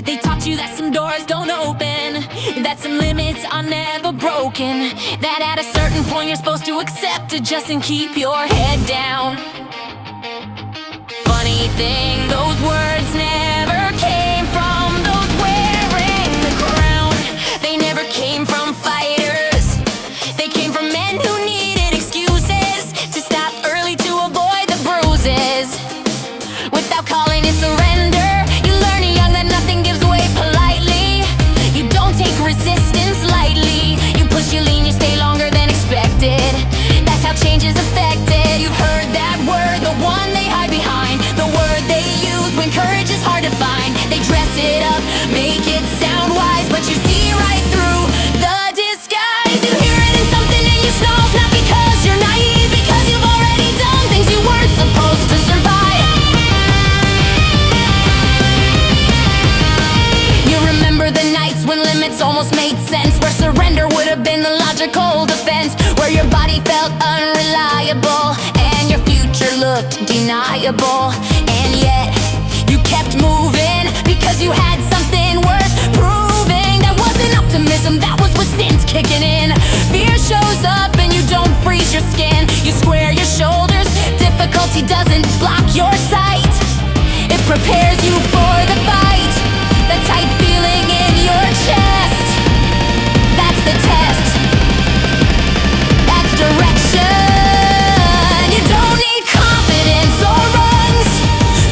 They taught you that some doors don't open, that some limits are never broken, that at a certain point you're supposed to accept, adjust, and keep your head down. Funny thing, those words never came from those wearing the crown. They never came from fighters. They came from men who needed excuses to stop early to avoid the bruises. Without calling it surrender, you learn young that nothing gives way politely. You don't take resistance lightly. You push, you lean, you stay longer than expected. That's how change is affected. You've heard that word, the one they hide behind, the word they use when courage is hard to find. They dress it up, make it sound wise, but you see right through the disguise. You hear it in something and you snarl, not because you're naive, because you've already done things you weren't supposed to survive. You remember the nights when limits almost made sense, where surrender would have been the logical defense, where your body felt unreliable and your future looked deniable. And yet you kept moving because you had something worth proving. That wasn't optimism, that was resistance kicking in. Fear shows up and you don't freeze your skin. You square your shoulders, difficulty doesn't block your sight. It prepares you for the fight. The tight feeling in your chest, that's the test. That's direction. You don't need confidence or rungs.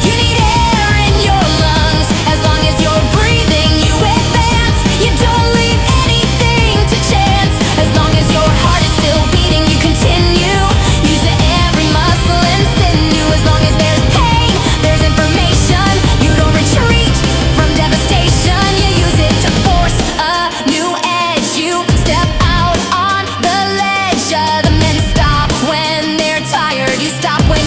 You need air in your lungs. As long as you're breathing, you advance. You don't leave anything to chance. As long as your heart is still beating, you continue. Use every muscle and sinew. As long as there's pain, there's information. You don't retreat from devastation. You use it to force a new edge. You step out on the ledge. The men stop when they're tired. You stop when